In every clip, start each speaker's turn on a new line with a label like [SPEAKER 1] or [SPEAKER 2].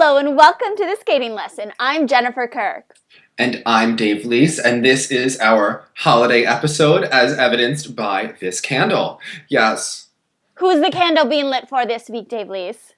[SPEAKER 1] Hello and welcome to the skating lesson. I'm Jennifer Kirk.
[SPEAKER 2] And I'm Dave Leese, and this is our holiday episode as evidenced by this candle. Yes.
[SPEAKER 1] Who's the candle being lit for this week, Dave Leese?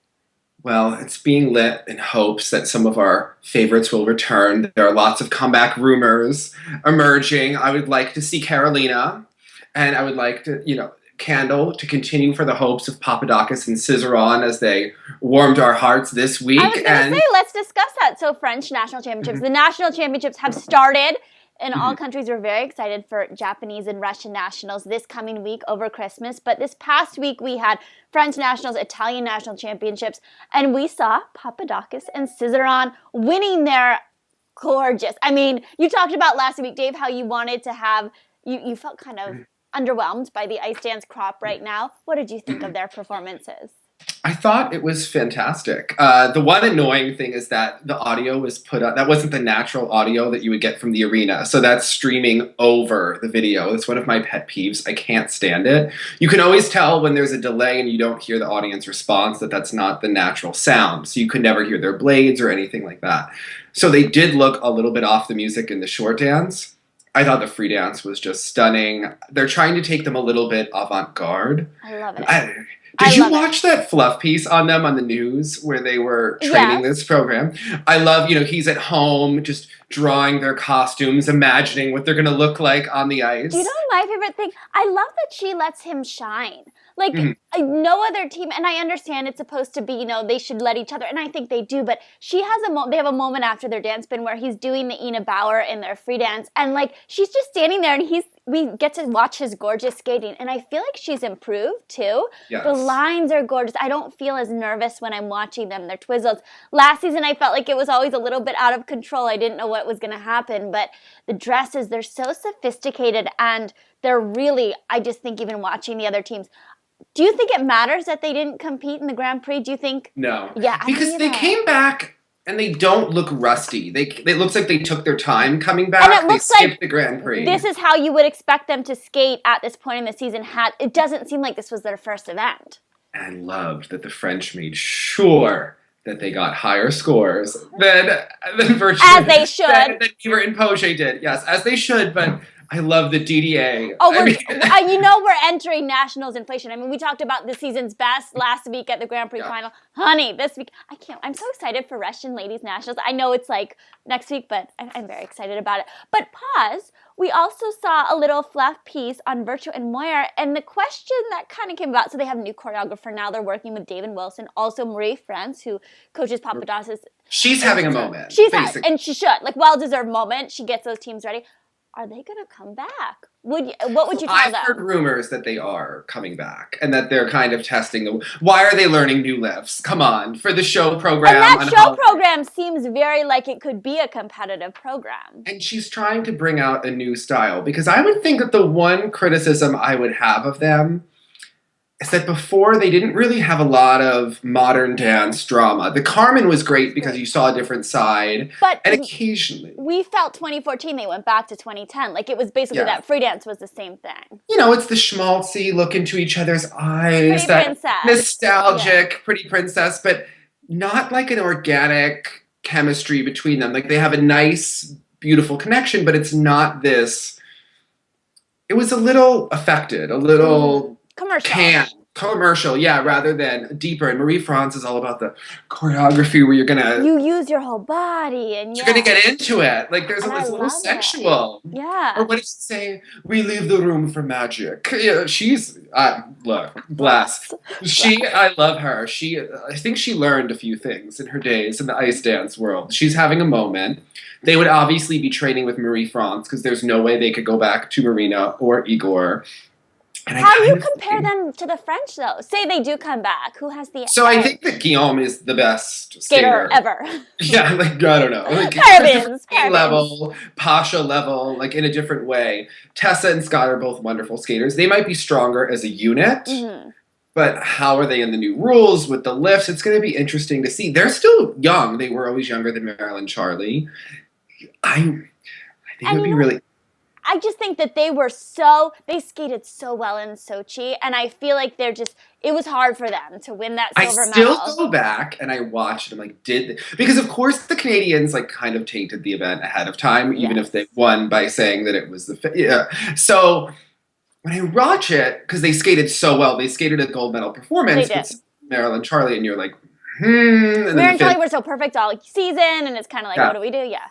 [SPEAKER 2] Well, it's being lit in hopes that some of our favorites will return. There are lots of comeback rumors emerging. I would like to see Carolina, and I would like to, candle to continue for the hopes of Papadakis and Cizeron as they warmed our hearts this week.
[SPEAKER 1] I was going to say, let's discuss that. So French national championships. The national championships have started, and all countries are very excited for Japanese and Russian nationals this coming week over Christmas. But this past week, we had French nationals, Italian national championships, and we saw Papadakis and Cizeron winning their gorgeous. I mean, you talked about last week, Dave, how you wanted to have, you felt kind of underwhelmed by the ice dance crop right now. What did you think of their performances?
[SPEAKER 2] I thought it was fantastic. The one annoying thing is that the audio was put up. That wasn't the natural audio that you would get from the arena. So that's streaming over the video. It's one of my pet peeves. I can't stand it. You can always tell when there's a delay and you don't hear the audience response that that's not the natural sound. So you could never hear their blades or anything like that. So they did look a little bit off the music in the short dance. I thought the free dance was just stunning. They're trying to take them a little bit avant-garde.
[SPEAKER 1] I love it.
[SPEAKER 2] Did you watch that fluff piece on them on the news where they were training this program? I love, he's at home just drawing their costumes, imagining what they're going to look like on the ice.
[SPEAKER 1] You know my favorite thing? I love that she lets him shine. Like, no other team, and I understand it's supposed to be, they should let each other, and I think they do, but she has they have a moment after their dance spin where he's doing the Ina Bauer in their free dance, and, she's just standing there, and we get to watch his gorgeous skating, and I feel like she's improved, too.
[SPEAKER 2] Yes.
[SPEAKER 1] The lines are gorgeous. I don't feel as nervous when I'm watching them. They're twizzles. Last season, I felt like it was always a little bit out of control. I didn't know what was going to happen, but the dresses, they're so sophisticated, and they're really, I just think even watching the other teams, do you think it matters that they didn't compete in the Grand Prix? Do you think?
[SPEAKER 2] No.
[SPEAKER 1] Yeah.
[SPEAKER 2] Because they came back and they don't look rusty. It looks like they took their time coming back.
[SPEAKER 1] And it looks
[SPEAKER 2] they skipped the Grand Prix.
[SPEAKER 1] This is how you would expect them to skate at this point in the season. It doesn't seem like this was their first event.
[SPEAKER 2] I loved that the French made sure that they got higher scores than Virtue.
[SPEAKER 1] As they should.
[SPEAKER 2] Than Beaver and Poche did. Yes, as they should, but I love the DDA.
[SPEAKER 1] Oh, we're entering nationals inflation. I mean, we talked about the season's best last week at the Grand Prix final. Honey, this week, I'm so excited for Russian ladies nationals. I know it's next week, but I'm very excited about it. But pause. We also saw a little fluff piece on Virtue and Moir, and the question that kind of came about, so they have a new choreographer now. They're working with David Wilson, also Marie France, who coaches Papadakis.
[SPEAKER 2] She's having a moment.
[SPEAKER 1] And she should. Well-deserved moment. She gets those teams ready. Are they going to come back? What would you tell them?
[SPEAKER 2] I've heard rumors that they are coming back and that they're kind of testing them. Why are they learning new lifts? Come on, for the show program.
[SPEAKER 1] And that show program seems very like it could be a competitive program.
[SPEAKER 2] And she's trying to bring out a new style because I would think that the one criticism I would have of them is that before they didn't really have a lot of modern dance drama. The Carmen was great because you saw a different side. And occasionally.
[SPEAKER 1] We felt 2014 they went back to 2010. It was basically that free dance was the same thing.
[SPEAKER 2] It's the schmaltzy look into each other's eyes.
[SPEAKER 1] Pretty princess.
[SPEAKER 2] Nostalgic, pretty princess, but not like an organic chemistry between them. They have a nice, beautiful connection, but it's not this. It was a little affected, a little commercial, rather than deeper. And Marie France is all about the choreography where
[SPEAKER 1] you use your whole body and
[SPEAKER 2] you're gonna get into it. There's a little sexual.
[SPEAKER 1] It. Yeah.
[SPEAKER 2] Or what does it say? We leave the room for magic. Yeah, she's bless. I love her. I think she learned a few things in her days in the ice dance world. She's having a moment. They would obviously be training with Marie France because there's no way they could go back to Marina or Igor.
[SPEAKER 1] How do you compare them to the French, though? Say they do come back. Who has the...
[SPEAKER 2] So I think that Guillaume is the best
[SPEAKER 1] skater ever.
[SPEAKER 2] Yeah, I don't know.
[SPEAKER 1] Parabens.
[SPEAKER 2] Level, Pasha level, in a different way. Tessa and Scott are both wonderful skaters. They might be stronger as a unit, but how are they in the new rules with the lifts? It's going to be interesting to see. They're still young. They were always younger than Marilyn Charlie. I think it would be really...
[SPEAKER 1] I just think that they skated so well in Sochi, and I feel like it was hard for them to win that silver medal.
[SPEAKER 2] I still go back and I watch and I'm like, because of course the Canadians like kind of tainted the event ahead of time, even if they won by saying that it was So when I watch it, because they skated so well, they skated a gold medal performance with Meryl and Charlie, and you're like, And
[SPEAKER 1] Meryl and Charlie were so perfect all season, and it's kind of like, what do we do? Yeah.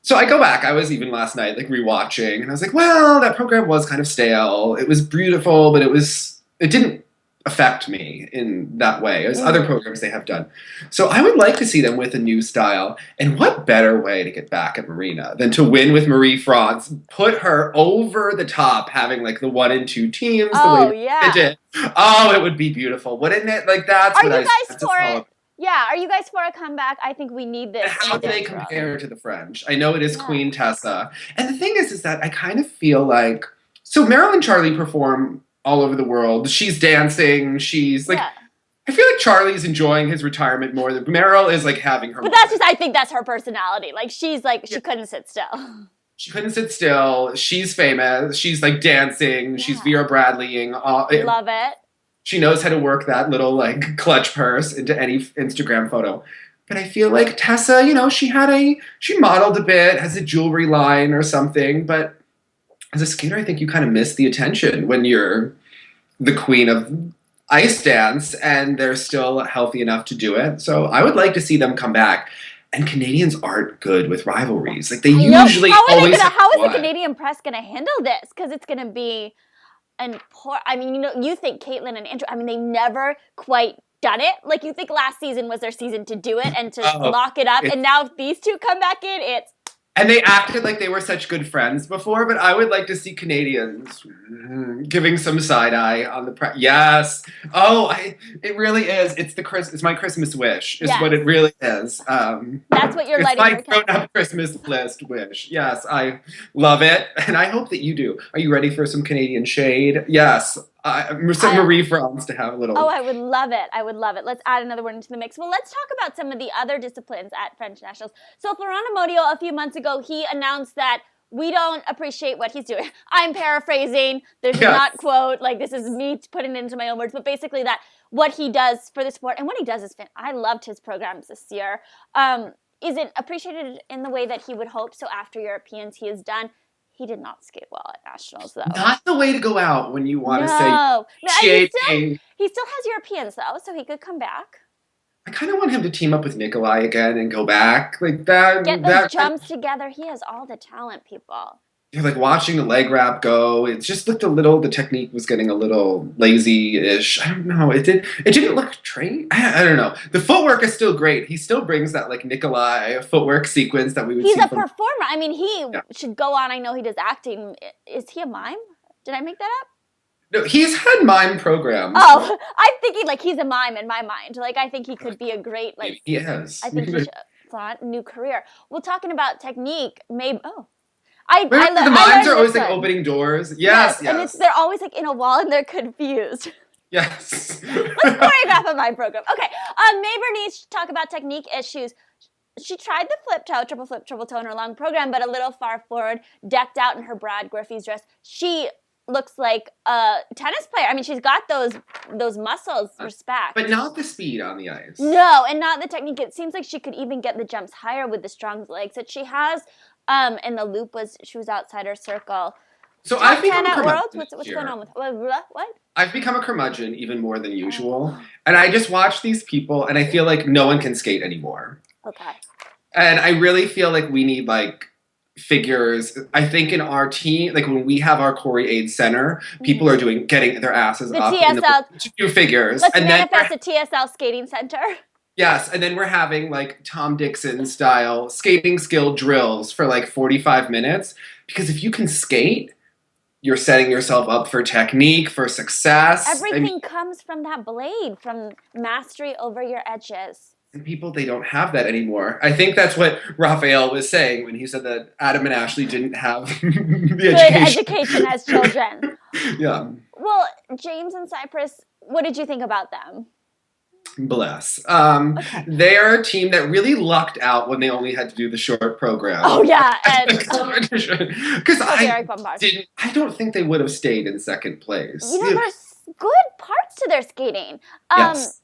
[SPEAKER 2] So I go back. I was even last night like rewatching, and I was like, well, that program was kind of stale. It was beautiful, but it didn't affect me in that way as other programs they have done. So I would like to see them with a new style. And what better way to get back at Marina than to win with Marie-France, put her over the top, having like the 1 and 2 teams the way they did. Oh, it would be beautiful, wouldn't it? Like that's
[SPEAKER 1] Are you guys for it? Yeah, are you guys for a comeback? I think we need this.
[SPEAKER 2] How do they compare to the French? I know it is Queen Tessa. And the thing is that I kind of feel like, so Meryl and Charlie perform all over the world. She's dancing. She's like, I feel like Charlie's enjoying his retirement more than Meryl is like having her.
[SPEAKER 1] But that's just, I think that's her personality. Like she's like, she couldn't sit still.
[SPEAKER 2] She couldn't sit still. She's famous. She's like dancing. She's Vera Bradleying.
[SPEAKER 1] Love it.
[SPEAKER 2] She knows how to work that little like clutch purse into any Instagram photo. But I feel like Tessa, she modeled a bit, has a jewelry line or something. But as a skater, I think you kind of miss the attention when you're the queen of ice dance and they're still healthy enough to do it. So I would like to see them come back. And Canadians aren't good with rivalries. Like they usually always.
[SPEAKER 1] How is the Canadian press going to handle this? Because it's going to be you think Caitlin and Andrew, they've never quite done it. Like you think last season was their season to do it and to lock it up. And now if these two come back in,
[SPEAKER 2] and they acted like they were such good friends before, but I would like to see Canadians giving some side eye on the press. Yes. Oh, it really is. It's my Christmas wish. Is what it really is.
[SPEAKER 1] That's what you're lighting.
[SPEAKER 2] It's my grown-up Christmas list wish. Yes, I love it, and I hope that you do. Are you ready for some Canadian shade? Yes. Some Marie-France to have a little.
[SPEAKER 1] Oh, I would love it. Let's add another one into the mix. Well, let's talk about some of the other disciplines at French Nationals. So Florent Amodio, a few months ago, he announced that we don't appreciate what he's doing. I'm paraphrasing. There's not quote, like this is me putting it into my own words, but basically that what he does for the sport and what he does is I loved his programs this year. Isn't appreciated in the way that he would hope. So after Europeans, he has done. He did not skate well at Nationals, though.
[SPEAKER 2] Not the way to go out when you want to say
[SPEAKER 1] he still has Europeans, though, so he could come back.
[SPEAKER 2] I kind of want him to team up with Nikolai again and go back. Like that.
[SPEAKER 1] Get those jumps together. He has all the talent, people.
[SPEAKER 2] You're like watching the leg wrap go. It just looked the technique was getting a little lazy-ish. I don't know. It didn't look trained. I don't know. The footwork is still great. He still brings that like Nikolai footwork sequence that we would see.
[SPEAKER 1] He's a performer. He should go on. I know he does acting. Is he a mime? Did I make that up?
[SPEAKER 2] No, he's had mime programs.
[SPEAKER 1] Oh, I'm thinking like he's a mime in my mind. Like I think he could be a great like.
[SPEAKER 2] He is.
[SPEAKER 1] I think he should start a new career. Well, talking about technique, maybe. Oh.
[SPEAKER 2] The mimes are always like opening doors. Yes.
[SPEAKER 1] And they're always like in a wall and they're confused.
[SPEAKER 2] Yes.
[SPEAKER 1] Let's choreograph a mime program. Okay. May Bernice talk about technique issues. She tried the flip toe, triple flip, triple toe in her long program, but a little far forward, decked out in her Brad Griffey's dress. She looks like a tennis player. She's got those muscles, respect.
[SPEAKER 2] But not the speed on the ice.
[SPEAKER 1] No, and not the technique. It seems like she could even get the jumps higher with the strong legs that she has. And the loop she was outside her circle.
[SPEAKER 2] So I've become a curmudgeon.
[SPEAKER 1] What's going on with what?
[SPEAKER 2] I've become a curmudgeon even more than usual. And I just watch these people and I feel like no one can skate anymore.
[SPEAKER 1] Okay.
[SPEAKER 2] And I really feel like we need like figures. I think in our team, like when we have our Corey Aid Center, people are getting their asses up.
[SPEAKER 1] TSL.
[SPEAKER 2] To do figures.
[SPEAKER 1] Let's manifest a TSL skating center.
[SPEAKER 2] Yes, and then we're having like Tom Dixon style skating skill drills for like 45 minutes. Because if you can skate, you're setting yourself up for technique, for success.
[SPEAKER 1] Everything comes from that blade, from mastery over your edges.
[SPEAKER 2] And people, they don't have that anymore. I think that's what Raphael was saying when he said that Adam and Ashley didn't have the
[SPEAKER 1] education as children.
[SPEAKER 2] Yeah.
[SPEAKER 1] Well, James and Cypress, what did you think about them?
[SPEAKER 2] Bless.
[SPEAKER 1] Okay.
[SPEAKER 2] They are a team that really lucked out when they only had to do the short program.
[SPEAKER 1] Oh yeah, and
[SPEAKER 2] because I don't think they would have stayed in second place.
[SPEAKER 1] you know, there's good parts to their skating.
[SPEAKER 2] Yes.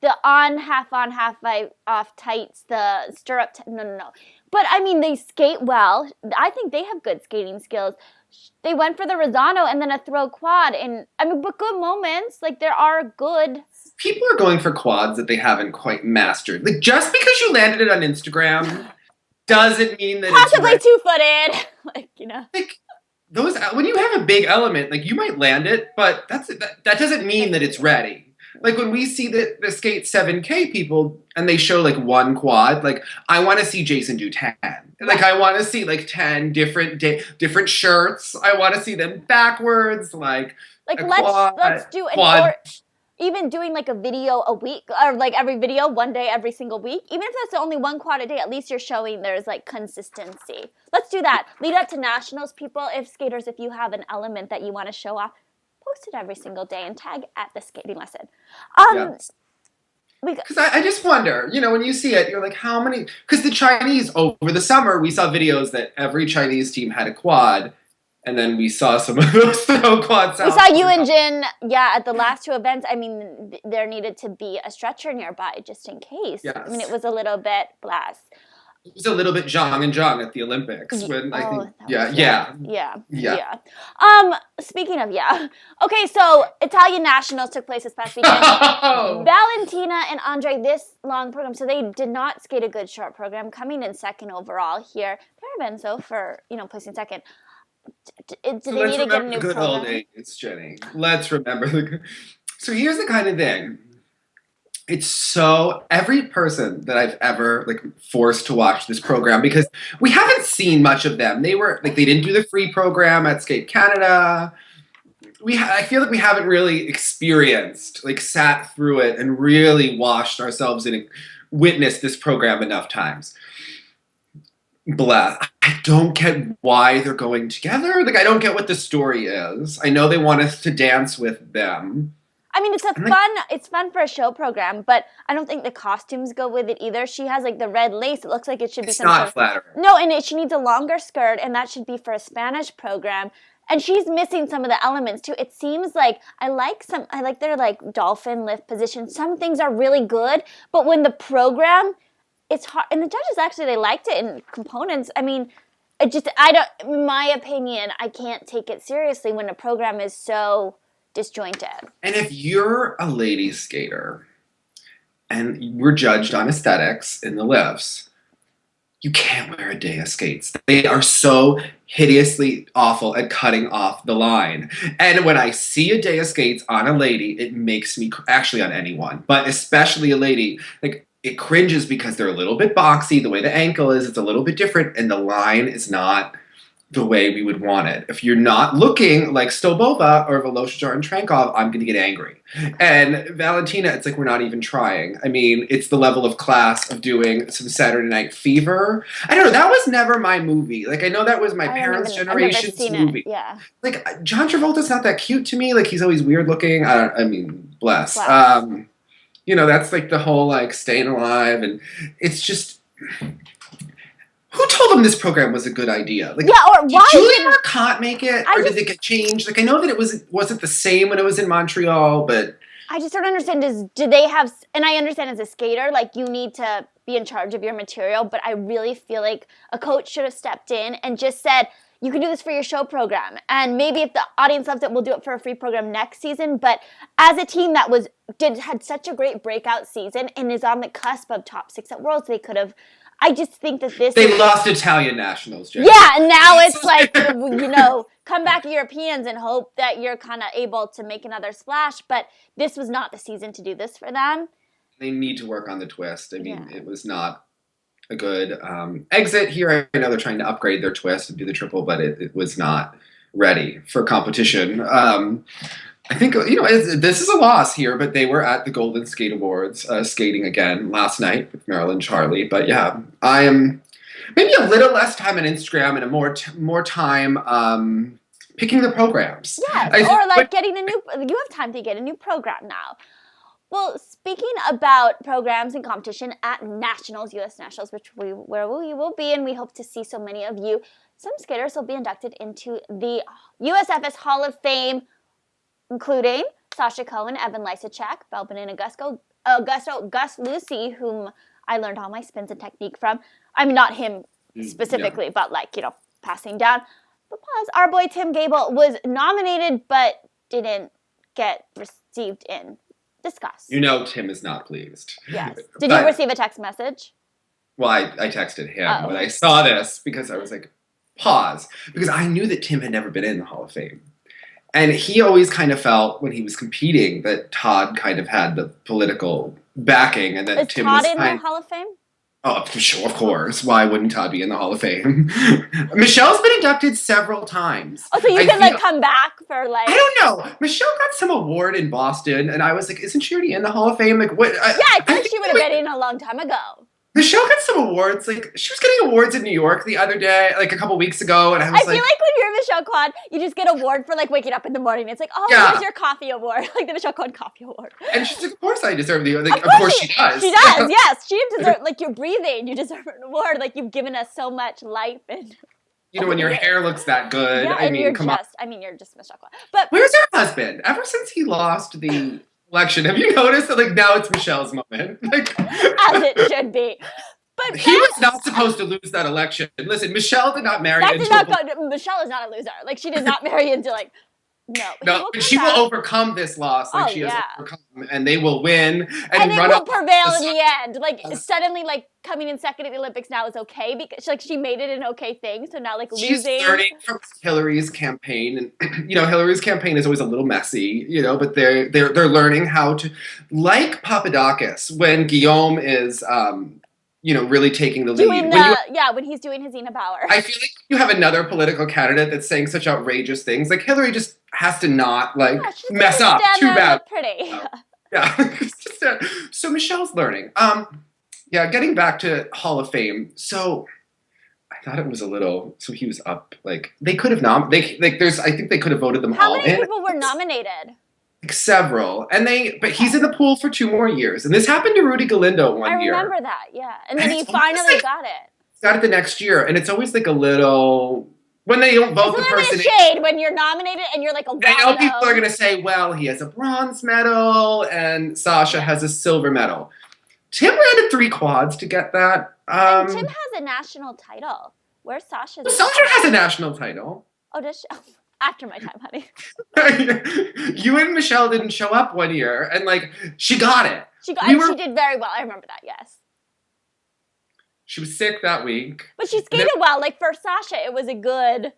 [SPEAKER 1] The on, half off tights, the stirrup. No. But I mean, they skate well. I think they have good skating skills. They went for the Rosano and then a throw quad, and I mean, but good moments. Like there are good.
[SPEAKER 2] People are going for quads that they haven't quite mastered. Like just because you landed it on Instagram doesn't mean that
[SPEAKER 1] possibly it's 2-footed. Like you know,
[SPEAKER 2] like those when you have a big element, like you might land it, but that doesn't mean that it's ready. Like when we see the skate 7K people and they show like one quad, like I want to see Jason do 10. Like I want to see like 10 different shirts. I want to see them backwards. Like
[SPEAKER 1] let's do an or even doing like a video a week or like every video one day every single week. Even if that's only one quad a day, at least you're showing there's like consistency. Let's do that. Lead up to nationals, people. If you have an element that you want to show off, post it every single day and tag at the skating lesson.
[SPEAKER 2] Because I just wonder, you know, when you see it, you're like, how many? Because the Chinese, over the summer, we saw videos that every Chinese team had a quad, and then we saw some of those quads.
[SPEAKER 1] We saw you and Jin, at the last two events. I mean, there needed to be a stretcher nearby just in case.
[SPEAKER 2] Yes.
[SPEAKER 1] I mean, it was a little bit blast.
[SPEAKER 2] It was a little bit Zhang and Zhang at the Olympics when I think, yeah.
[SPEAKER 1] Speaking of okay, so Italian nationals took place this past weekend. Valentina and Ondrej, this long program, so they did not skate a good short program, coming in second overall here. Parabenzo for placing second. Do they need to get a new
[SPEAKER 2] good
[SPEAKER 1] program?
[SPEAKER 2] Old days, Jenny. Let's remember. So here's the kind of thing. It's so every person that I've ever forced to watch this program, because we haven't seen much of them. They didn't do the free program at Skate Canada. I feel like we haven't really experienced, sat through it and really washed ourselves in and witnessed this program enough times. Blah. I don't get why they're going together. I don't get what the story is. I know they want us to dance with them.
[SPEAKER 1] I mean, it's fun for a show program, but I don't think the costumes go with it either. She has the red lace. It looks like it should be
[SPEAKER 2] not flattering.
[SPEAKER 1] No, and she needs a longer skirt, and that should be for a Spanish program. And she's missing some of the elements too. It seems like I like their dolphin lift position. Some things are really good, but when the program, it's hard. And the judges actually, they liked it in components. I mean, in my opinion, I can't take it seriously when a program is so disjointed.
[SPEAKER 2] And if you're a lady skater and we're judged on aesthetics in the lifts, you can't wear a day of skates. They are so hideously awful at cutting off the line. And when I see a day of skates on a lady, it makes me, actually on anyone, but especially a lady, it cringes because they're a little bit boxy. The way the ankle is, it's a little bit different, and the line is not the way we would want it. If you're not looking like Stolbova or Voloshajar and Trankov, I'm going to get angry. And Valentina, it's we're not even trying. I mean, it's the level of class of doing some Saturday Night Fever. I don't know. That was never my movie. I know that was my parents' generation's movie.
[SPEAKER 1] Yeah.
[SPEAKER 2] John Travolta's not that cute to me. He's always weird looking. I mean, bless. That's the whole staying alive, and it's just. Who told them this program was a good idea?
[SPEAKER 1] Or why
[SPEAKER 2] did Julie Marcotte make it, or did it get changed? I know that it wasn't the same when it was in Montreal, but
[SPEAKER 1] I just don't understand. Do they have? And I understand as a skater, you need to be in charge of your material, but I really feel like a coach should have stepped in and just said, "You can do this for your show program, and maybe if the audience loves it, we'll do it for a free program next season." But as a team that had such a great breakout season and is on the cusp of top 6 at Worlds, they could have. I just think that
[SPEAKER 2] they lost Italian nationals, Jay.
[SPEAKER 1] Yeah, and now it's come back Europeans and hope that you're kind of able to make another splash. But this was not the season to do this for them.
[SPEAKER 2] They need to work on the twist. I mean, It was not a good exit here. I know they're trying to upgrade their twist and do the triple, but it was not ready for competition. I think, this is a loss here, but they were at the Golden Skate Awards skating again last night with Marilyn Charlie. But yeah, I am maybe a little less time on Instagram and a more time picking the programs.
[SPEAKER 1] Yes, getting a new, you have time to get a new program now. Well, speaking about programs and competition at Nationals, U.S. Nationals, where we will be, and we hope to see so many of you, some skaters will be inducted into the USFS Hall of Fame, including Sasha Cohen, Evan Lysacek, Belbin Augusto, Gus Lucy, whom I learned all my spins and technique from. I mean, not him specifically, but like, passing down. But pause, our boy Tim Gable was nominated, but didn't get received in. Discuss.
[SPEAKER 2] Tim is not pleased.
[SPEAKER 1] Yes. Did you receive a text message?
[SPEAKER 2] Well, I texted him when I saw this because I was like, pause. Because I knew that Tim had never been in the Hall of Fame. And he always kind of felt when he was competing that Todd kind of had the political backing. And that Tim
[SPEAKER 1] Todd
[SPEAKER 2] was
[SPEAKER 1] in the Hall of Fame?
[SPEAKER 2] Oh, for sure, of course. Why wouldn't Todd be in the Hall of Fame? Michelle's been inducted several times.
[SPEAKER 1] Oh, so you can come back for
[SPEAKER 2] I don't know. Michelle got some award in Boston, and I was like, isn't she already in the Hall of Fame? Like, what?
[SPEAKER 1] I think she would have been in a long time ago.
[SPEAKER 2] Michelle got some awards. Like, she was getting awards in New York the other day, like a couple weeks ago, and I feel like
[SPEAKER 1] when you're Michelle Kwan, you just get an award for like waking up in the morning. It's like, here's your coffee award, like the Michelle Kwan Coffee Award.
[SPEAKER 2] And she's like, of course I deserve the award. Like, of course she does.
[SPEAKER 1] She does, yes. She deserves, like, you're breathing. You deserve an award. Like, you've given us so much life and...
[SPEAKER 2] when your hair looks that good.
[SPEAKER 1] Yeah,
[SPEAKER 2] I mean,
[SPEAKER 1] you're just Michelle Kwan. But
[SPEAKER 2] where's her husband? Ever since he lost the election, have you noticed that, like, now it's Michelle's moment? Like,
[SPEAKER 1] as it should be. But
[SPEAKER 2] he was not supposed to lose that election. Listen, Michelle did not marry
[SPEAKER 1] Michelle is not a loser. Like, she did not marry into, like, no.
[SPEAKER 2] But she will overcome this loss. Like, she has overcome, and they will win. And
[SPEAKER 1] it will prevail in the end. Like, suddenly, like, coming in second at the Olympics now is okay because, like, she made it an okay thing. So now, like,
[SPEAKER 2] she's
[SPEAKER 1] losing.
[SPEAKER 2] learning from Hillary's campaign. And, Hillary's campaign is always a little messy, but they're learning how to, like Papadakis, when Guillaume is... really taking the lead.
[SPEAKER 1] When he's doing his Ina Bauer.
[SPEAKER 2] I feel like you have another political candidate that's saying such outrageous things. Like, Hillary just has to not, mess up too bad.
[SPEAKER 1] Pretty.
[SPEAKER 2] So Michelle's learning. Getting back to Hall of Fame. So I thought it was a little... So he was up, they could have I think they could have voted them all in.
[SPEAKER 1] How many people were nominated?
[SPEAKER 2] Several. But he's in the pool for 2 more years. And this happened to Rudy Galindo one year.
[SPEAKER 1] I remember that, yeah. And then he finally got it.
[SPEAKER 2] Got it the next year. And it's always like a little... When they don't vote the person...
[SPEAKER 1] It's a shade when you're nominated and you're like a
[SPEAKER 2] I know people are going to say, well, he has a bronze medal and Sasha has a silver medal. Tim ran to 3 quads to get that.
[SPEAKER 1] And Tim has a national title. Where's Sasha's?
[SPEAKER 2] Sasha has a national title.
[SPEAKER 1] Oh, does she? After my time, honey.
[SPEAKER 2] You and Michelle didn't show up one year, and she got it.
[SPEAKER 1] She did very well. I remember that. Yes.
[SPEAKER 2] She was sick that week,
[SPEAKER 1] but she skated well. Like for Sasha, it was a good.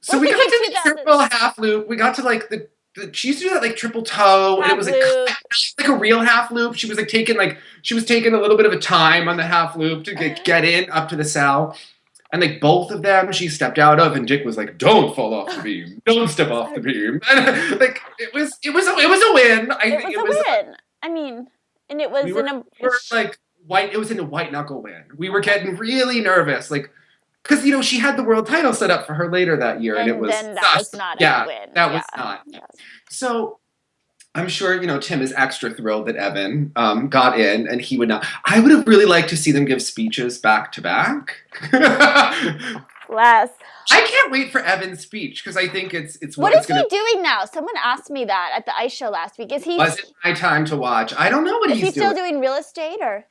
[SPEAKER 2] So we got to the triple half loop. We got to she used to do that triple toe, and it was like a real half loop. She was taking a little bit of a time on the half loop to get in up to the cell. And both of them, she stepped out of, and Dick was like, "Don't fall off the beam. Don't step off the beam." And it was a win.
[SPEAKER 1] It was a win. I mean, and it was
[SPEAKER 2] white. It was in a white knuckle win. We were getting really nervous, because she had the world title set up for her later that year, and it was
[SPEAKER 1] that was not a win.
[SPEAKER 2] That was not. Yes. So I'm sure, Tim is extra thrilled that Evan got in, and he would not. I would have really liked to see them give speeches back to back.
[SPEAKER 1] Less.
[SPEAKER 2] I can't wait for Evan's speech because I think it's
[SPEAKER 1] what is he doing now? Someone asked me that at the ice show last week. Was
[SPEAKER 2] it my time to watch? I don't know what he's doing.
[SPEAKER 1] Is he still doing real estate or?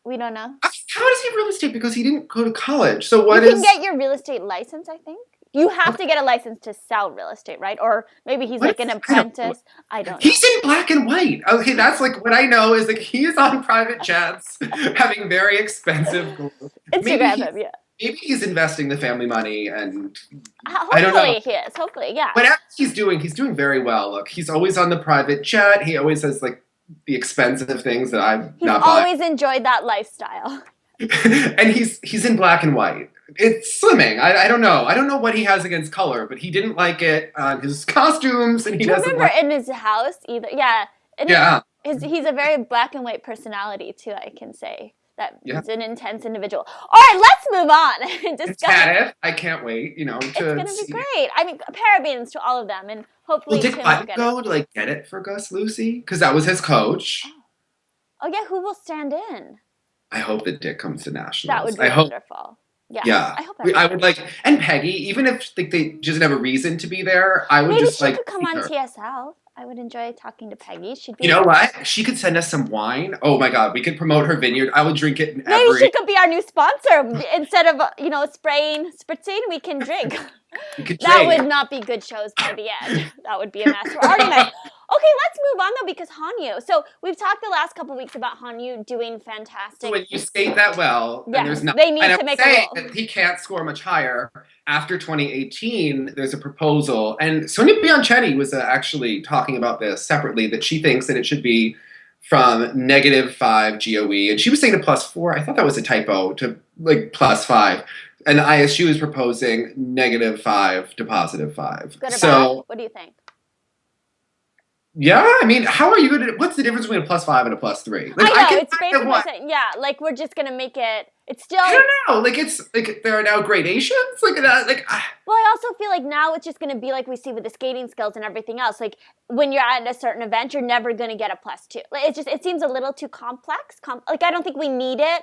[SPEAKER 1] We don't know.
[SPEAKER 2] How does he have real estate? Because he didn't go to college. So
[SPEAKER 1] you can get your real estate license, I think. You have to get a license to sell real estate, right? Or maybe he's an apprentice. I don't know.
[SPEAKER 2] He's in black and white. Okay, that's what I know is he's on private jets, having very expensive goals.
[SPEAKER 1] Instagram, yeah.
[SPEAKER 2] Maybe he's investing the family money, and
[SPEAKER 1] hopefully
[SPEAKER 2] I don't know.
[SPEAKER 1] He is. Hopefully, yeah.
[SPEAKER 2] Whatever he's doing very well. Look, he's always on the private jet. He always has the expensive things that I'm not buying.
[SPEAKER 1] He's always enjoyed that lifestyle.
[SPEAKER 2] And he's in black and white. It's slimming. I don't know. I don't know what he has against color, but he didn't like it on his costumes, and he doesn't.
[SPEAKER 1] Remember in his house either? Yeah.
[SPEAKER 2] Yeah.
[SPEAKER 1] He's a very black and white personality too. I can say that
[SPEAKER 2] Yeah.
[SPEAKER 1] he's an intense individual. All right, let's move on and discuss.
[SPEAKER 2] Tanev, I can't wait, to
[SPEAKER 1] It's going to
[SPEAKER 2] see.
[SPEAKER 1] be great. I mean, parabens to all of them, and hopefully
[SPEAKER 2] Will Dick
[SPEAKER 1] Tim will
[SPEAKER 2] Button
[SPEAKER 1] get
[SPEAKER 2] go
[SPEAKER 1] it.
[SPEAKER 2] to like get it for Gus Lucy? Because that was his coach.
[SPEAKER 1] Oh yeah, who will stand in?
[SPEAKER 2] I hope that Dick comes to nationals.
[SPEAKER 1] That would be
[SPEAKER 2] I hope.
[SPEAKER 1] wonderful. Yes,
[SPEAKER 2] Yeah,
[SPEAKER 1] I hope.
[SPEAKER 2] I would like, and Peggy, even if like they just have a reason to be there, I would
[SPEAKER 1] Maybe
[SPEAKER 2] just
[SPEAKER 1] she
[SPEAKER 2] like.
[SPEAKER 1] could come
[SPEAKER 2] see
[SPEAKER 1] on
[SPEAKER 2] her.
[SPEAKER 1] TSL. I would enjoy talking to Peggy. She'd be.
[SPEAKER 2] You know what? She could send us some wine. Oh my God, we could promote her vineyard. I would drink it in
[SPEAKER 1] Maybe
[SPEAKER 2] every.
[SPEAKER 1] she could be our new sponsor. Instead of spritzing, we can drink.
[SPEAKER 2] We could
[SPEAKER 1] That
[SPEAKER 2] drink.
[SPEAKER 1] would not be good shows by the end. That would be a mess. We're already mess. Okay, let's move on though because Hanyu. So we've talked the last couple weeks about Hanyu doing fantastic.
[SPEAKER 2] So when you skate that well,
[SPEAKER 1] Yeah,
[SPEAKER 2] and there's not.
[SPEAKER 1] they need
[SPEAKER 2] and
[SPEAKER 1] to
[SPEAKER 2] I'm
[SPEAKER 1] make a
[SPEAKER 2] saying
[SPEAKER 1] rule.
[SPEAKER 2] that he can't score much higher. After 2018, there's a proposal, and Sonia Bianchetti was actually talking about this separately. That she thinks that it should be from -5 GOE, and she was saying to +4. I thought that was a typo to like +5. And ISU is proposing -5 to +5.
[SPEAKER 1] Good or
[SPEAKER 2] So
[SPEAKER 1] bad? What do you think?
[SPEAKER 2] yeah, I mean, how are you going to? What's the difference between a +5 and a +3? Like,
[SPEAKER 1] I know
[SPEAKER 2] can
[SPEAKER 1] it's
[SPEAKER 2] kind of
[SPEAKER 1] basically
[SPEAKER 2] what-
[SPEAKER 1] saying, yeah, like we're just gonna make it. It's still.
[SPEAKER 2] I don't know. Like it's like there are now gradations. Like that. Like
[SPEAKER 1] Well, I also feel like now it's just going to be like we see with the skating skills and everything else. Like when you're at a certain event, you're never going to get a +2. Like it seems a little too complex. Like I don't think we need it.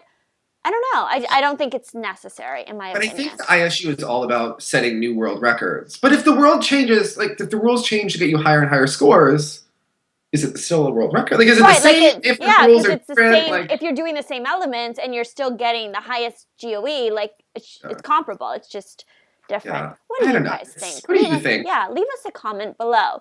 [SPEAKER 1] I don't know. I don't think it's necessary in my
[SPEAKER 2] But I
[SPEAKER 1] opinion.
[SPEAKER 2] think the ISU is all about setting new world records. But if the world changes, like if the rules change to get you higher and higher scores, is it still a world record? Like is it the same if the rules are
[SPEAKER 1] it's the
[SPEAKER 2] different?
[SPEAKER 1] same.
[SPEAKER 2] Like,
[SPEAKER 1] If you're doing the same elements and you're still getting the highest GOE, like it's comparable. It's just different.
[SPEAKER 2] Yeah.
[SPEAKER 1] What do
[SPEAKER 2] I
[SPEAKER 1] you
[SPEAKER 2] don't know.
[SPEAKER 1] guys think?
[SPEAKER 2] What do you think?
[SPEAKER 1] Yeah, leave us a comment below.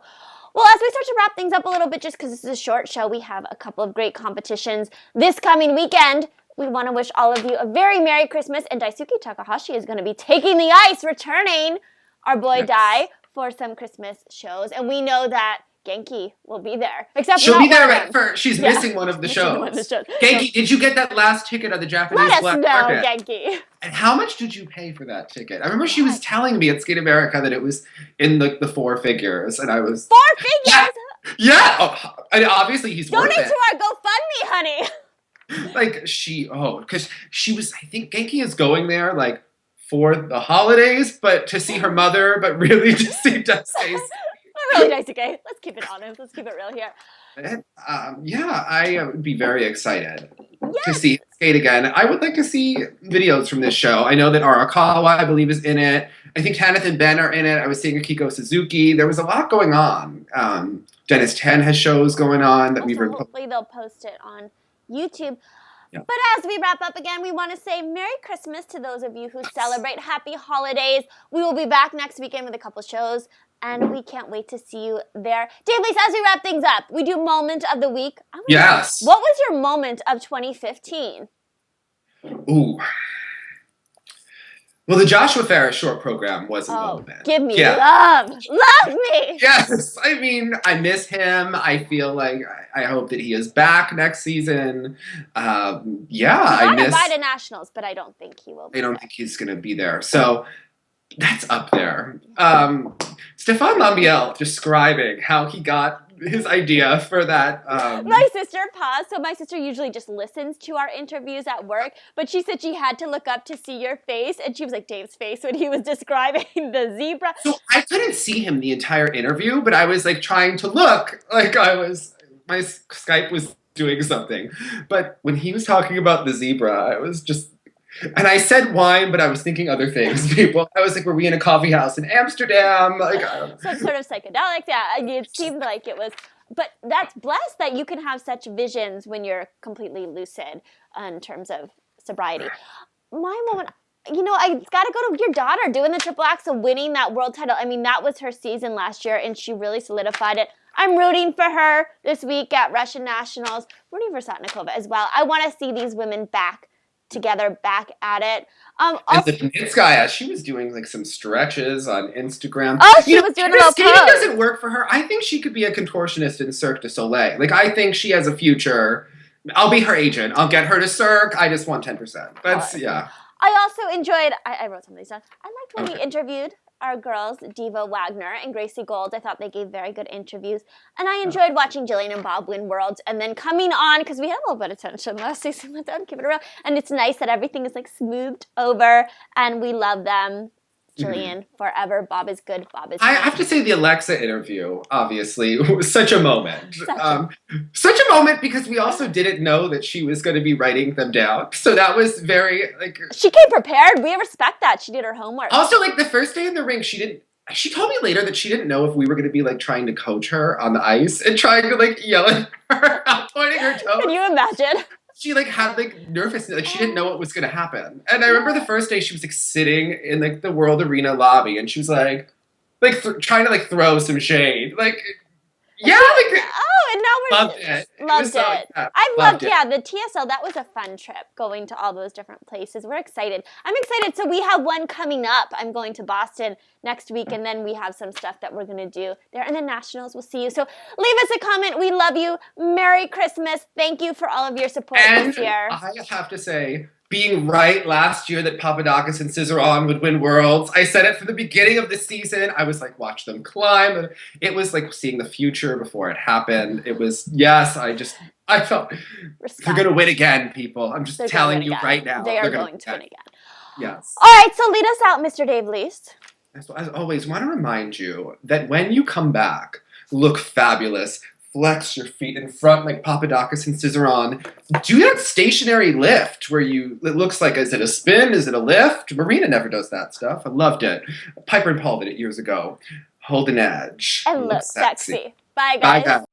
[SPEAKER 1] Well, as we start to wrap things up a little bit, just because this is a short show, we have a couple of great competitions this coming weekend. We want to wish all of you a very Merry Christmas, and Daisuke Takahashi is going to be taking the ice, returning our boy Dai for some Christmas shows, and we know that Genki will be there. Except
[SPEAKER 2] she'll
[SPEAKER 1] not
[SPEAKER 2] be there
[SPEAKER 1] one of them.
[SPEAKER 2] for. She's missing one of the
[SPEAKER 1] Missing
[SPEAKER 2] shows.
[SPEAKER 1] one of the shows.
[SPEAKER 2] Genki, did you get that last ticket of the Japanese
[SPEAKER 1] Let us
[SPEAKER 2] black
[SPEAKER 1] know,
[SPEAKER 2] market?
[SPEAKER 1] Genki.
[SPEAKER 2] And how much did you pay for that ticket? I remember she was telling me at Skate America that it was in like the 4 figures, and I was
[SPEAKER 1] 4 figures.
[SPEAKER 2] yeah. Oh, and obviously he's
[SPEAKER 1] Donate
[SPEAKER 2] worth
[SPEAKER 1] to
[SPEAKER 2] it.
[SPEAKER 1] our GoFundMe, honey.
[SPEAKER 2] Like because she was. I think Genki is going there like for the holidays, but to see her mother, but really to see Daisuke's.
[SPEAKER 1] Really nice, okay? Let's keep it honest. Let's keep it real here.
[SPEAKER 2] Yeah, I would be very excited to see skate again. I would like to see videos from this show. I know that Arakawa, I believe, is in it. I think Tanith and Ben are in it. I was seeing Akiko Suzuki. There was a lot going on. Dennis Ten has shows going on that
[SPEAKER 1] Also,
[SPEAKER 2] we've heard.
[SPEAKER 1] hopefully they'll post it on YouTube.
[SPEAKER 2] Yeah.
[SPEAKER 1] But as we wrap up again, we want to say Merry Christmas to those of you who celebrate. Happy holidays. We will be back next weekend with a couple shows, and we can't wait to see you there. Dave, Lisa, as we wrap things up, we do Moment of the Week.
[SPEAKER 2] Yes.
[SPEAKER 1] What was your moment of 2015?
[SPEAKER 2] Ooh. Well, the Joshua Ferris short program was a moment.
[SPEAKER 1] Give me love. Love me.
[SPEAKER 2] Yes. I mean, I miss him. I feel like I hope that he is back next season. I miss.
[SPEAKER 1] Invite to nationals, but I don't think he will be.
[SPEAKER 2] I don't think he's going to be there. So that's up there. Stefan Lambiel describing how he got his idea for that.
[SPEAKER 1] My sister paused. So my sister usually just listens to our interviews at work, but she said she had to look up to see your face, and she was like Dave's face when he was describing the zebra.
[SPEAKER 2] So I couldn't see him the entire interview, but I was like trying to look like my Skype was doing something. But when he was talking about the zebra, I was just. And I said wine, but I was thinking other things. People, I was like, were we in a coffee house in Amsterdam? Like, I don't know.
[SPEAKER 1] Some sort of psychedelics. Yeah, it seemed like it was. But that's blessed that you can have such visions when you're completely lucid in terms of sobriety. My moment, I got to go to your daughter doing the triple axel, winning that world title. I mean, that was her season last year, and she really solidified it. I'm rooting for her this week at Russian Nationals. Rooting for Satnikova as well. I want to see these women back together, back at it.
[SPEAKER 2] And the Panitskaya, she was doing like some stretches on Instagram.
[SPEAKER 1] Oh, she was doing a little
[SPEAKER 2] skating
[SPEAKER 1] pose.
[SPEAKER 2] doesn't work for her. I think she could be a contortionist in Cirque du Soleil. Like, I think she has a future. I'll be her agent. I'll get her to Cirque. I just want 10%. That's, yeah.
[SPEAKER 1] I also enjoyed, I wrote some of these down. I liked when we interviewed our girls, Diva Wagner and Gracie Gold. I thought they gave very good interviews. And I enjoyed watching Jillian and Bob win Worlds. And then coming on, because we had a little bit of tension last season with them, keep it real. And it's nice that everything is like smoothed over and we love them. Jillian, forever. Bob is good. Bob is good.
[SPEAKER 2] I have to say the Alexa interview, obviously, was such a moment. Such a moment because we also didn't know that she was going to be writing them down. So that was very, like...
[SPEAKER 1] She came prepared. We respect that. She did her homework.
[SPEAKER 2] Also, like, the first day in the ring, she told me later that she didn't know if we were going to be, like, trying to coach her on the ice and trying to, like, yell at her, pointing her toes.
[SPEAKER 1] Can you imagine?
[SPEAKER 2] She, like, had, like, nervousness. Like, she didn't know what was going to happen. And I remember the first day she was, like, sitting in, like, the World Arena lobby. And she was, like trying to, like, throw some shade. Like, yeah, like...
[SPEAKER 1] Oh, and now we're...
[SPEAKER 2] Loved it.
[SPEAKER 1] Loved
[SPEAKER 2] So,
[SPEAKER 1] it.
[SPEAKER 2] yeah,
[SPEAKER 1] I've loved,
[SPEAKER 2] it.
[SPEAKER 1] yeah, the TSL. That was a fun trip, going to all those different places. We're excited. I'm excited. So we have one coming up. I'm going to Boston next week, and then we have some stuff that we're going to do there. And the Nationals, we'll see you. So leave us a comment. We love you. Merry Christmas. Thank you for all of your support this year.
[SPEAKER 2] I have to say, being right last year that Papadakis and Cizeron would win Worlds, I said it from the beginning of the season. I was like, watch them climb. And it was like seeing the future before it happened. It was, yes, I felt they're going to win again, people. I'm just telling you right now.
[SPEAKER 1] They are going to win again.
[SPEAKER 2] Yes.
[SPEAKER 1] All right, so lead us out, Mr. Dave Least.
[SPEAKER 2] As always, want to remind you that when you come back, look fabulous. Flex your feet in front like Papadakis and Cizeron. Do that stationary lift where it looks like, is it a spin? Is it a lift? Marina never does that stuff. I loved it. Piper and Paul did it years ago. Hold an edge.
[SPEAKER 1] And look sexy. Bye, guys.
[SPEAKER 2] Bye, guys.